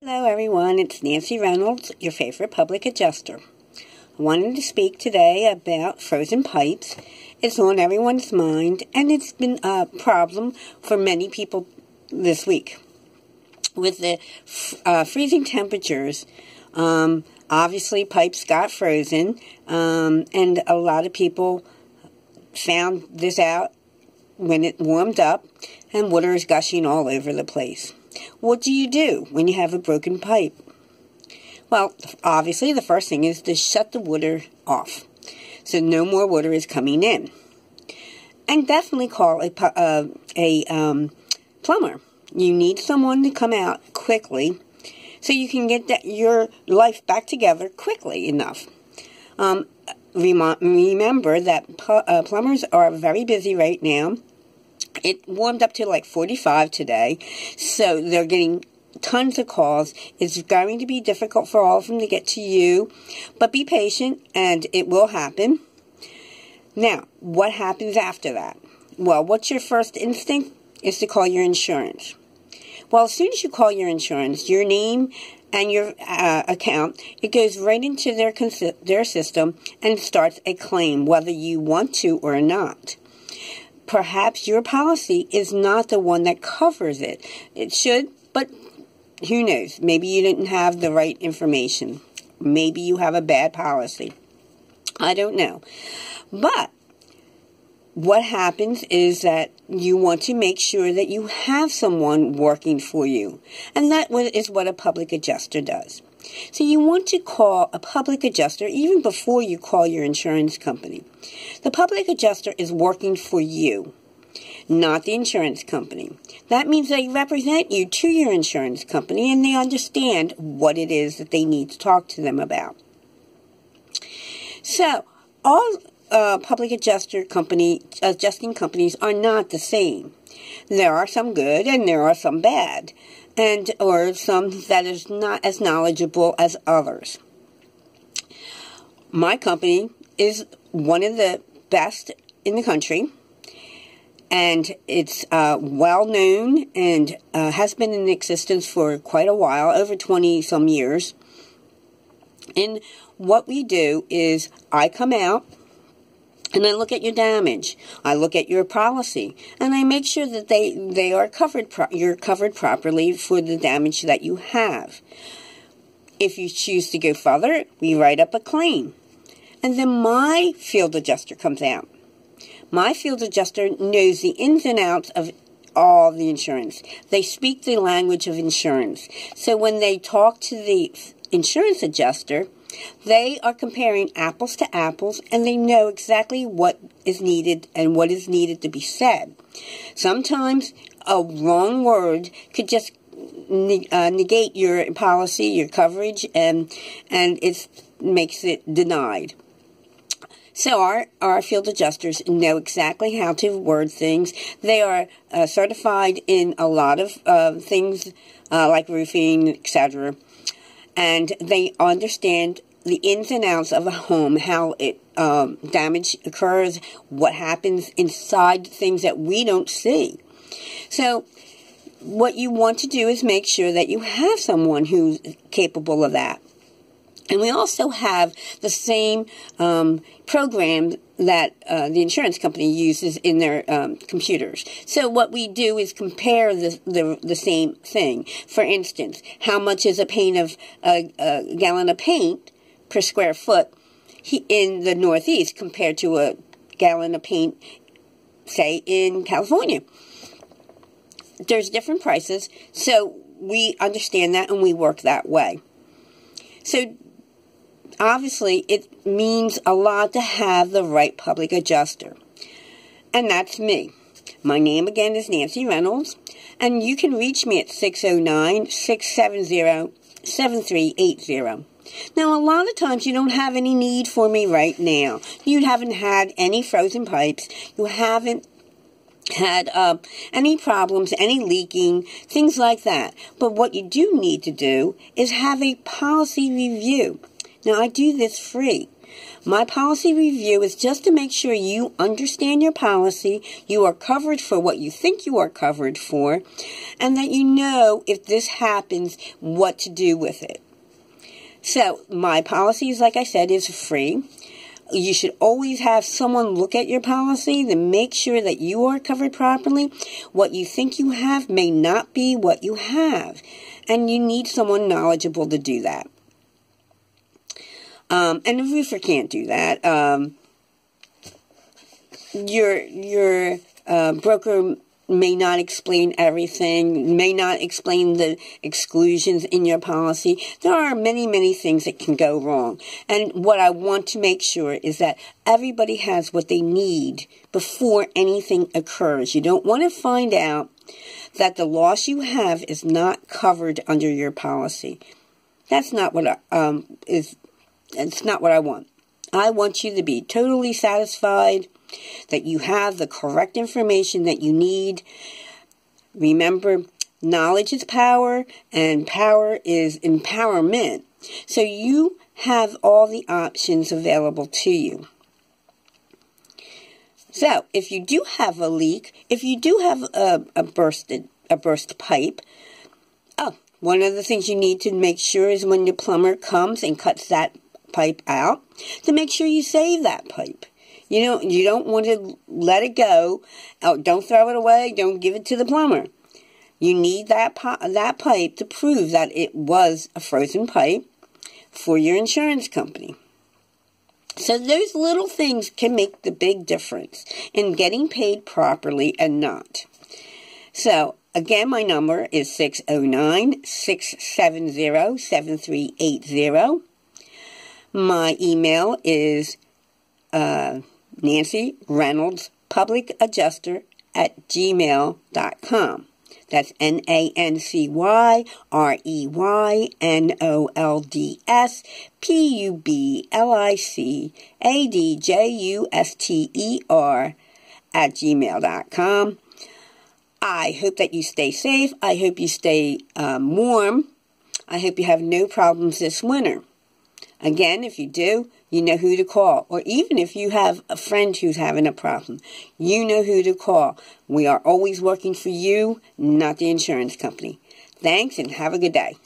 Hello everyone, it's Nancy Reynolds, your favorite public adjuster. I wanted to speak today about frozen pipes. It's on everyone's mind, and it's been a problem for many people this week. With the freezing temperatures, obviously pipes got frozen, and a lot of people found this out when it warmed up, and water is gushing all over the place. What do you do when you have a broken pipe? Well, obviously the first thing is to shut the water off, so no more water is coming in. And definitely call a plumber. You need someone to come out quickly so you can get your life back together quickly enough. Remember that plumbers are very busy right now. It warmed up to like 45 today, so they're getting tons of calls. It's going to be difficult for all of them to get to you, but be patient and it will happen. Now, what happens after that? Well, what's your first instinct? Is to call your insurance. Well, as soon as you call your insurance, your name and your account, it goes right into their system and starts a claim, whether you want to or not. Perhaps your policy is not the one that covers it. It should, but who knows? Maybe you didn't have the right information. Maybe you have a bad policy. I don't know. But what happens is that you want to make sure that you have someone working for you. And that is what a public adjuster does. So you want to call a public adjuster even before you call your insurance company. The public adjuster is working for you, not the insurance company. That means they represent you to your insurance company and they understand what it is that they need to talk to them about. So, all public adjusting companies are not the same. There are some good and there are some bad, or some that is not as knowledgeable as others. My company is one of the best in the country, and it's well known and has been in existence for quite a while, over 20-some years. And what we do is I come out and I look at your damage. I look at your policy, and I make sure that they are covered. You're covered properly for the damage that you have. If you choose to go further, we write up a claim, and then my field adjuster comes out. My field adjuster knows the ins and outs of all the insurance. They speak the language of insurance. So when they talk to the insurance adjuster, they are comparing apples to apples, and they know exactly what is needed and what is needed to be said. Sometimes a wrong word could just negate your policy, your coverage, and it makes it denied. So our field adjusters know exactly how to word things. They are certified in a lot of things like roofing, etc., and they understand the ins and outs of a home, how damage occurs, what happens inside things that we don't see. So what you want to do is make sure that you have someone who's capable of that. And we also have the same program that the insurance company uses in their computers. So what we do is compare the same thing. For instance, how much is a gallon of paint per square foot in the Northeast compared to a gallon of paint, say, in California? There's different prices, so we understand that and we work that way. So obviously, it means a lot to have the right public adjuster. And that's me. My name again is Nancy Reynolds, and you can reach me at 609-670-7380. Now, a lot of times you don't have any need for me right now. You haven't had any frozen pipes. You haven't had any problems, any leaking, things like that. But what you do need to do is have a policy review. Now, I do this free. My policy review is just to make sure you understand your policy, you are covered for what you think you are covered for, and that you know if this happens, what to do with it. So, my policies, like I said, is free. You should always have someone look at your policy to make sure that you are covered properly. What you think you have may not be what you have, and you need someone knowledgeable to do that. And a roofer can't do that. Your broker may not explain everything, may not explain the exclusions in your policy. There are many, many things that can go wrong. And what I want to make sure is that everybody has what they need before anything occurs. You don't want to find out that the loss you have is not covered under your policy. That's not what it's not what I want. I want you to be totally satisfied that you have the correct information that you need. Remember, knowledge is power, and power is empowerment. So you have all the options available to you. So, if you do have a leak, if you do have a burst pipe, one of the things you need to make sure is when your plumber comes and cuts that pipe out, to make sure you save that pipe. You don't want to let it go. Oh, don't throw it away. Don't give it to the plumber. You need that pipe to prove that it was a frozen pipe for your insurance company. So those little things can make the big difference in getting paid properly and not. So, again, my number is 609-670-7380. My email is NancyReynoldspunblicadjuster@gmail.com. That's NancyReynoldspunblicadjuster@gmail.com. I hope that you stay safe. I hope you stay warm. I hope you have no problems this winter. Again, if you do, you know who to call. Or even if you have a friend who's having a problem, you know who to call. We are always working for you, not the insurance company. Thanks, and have a good day.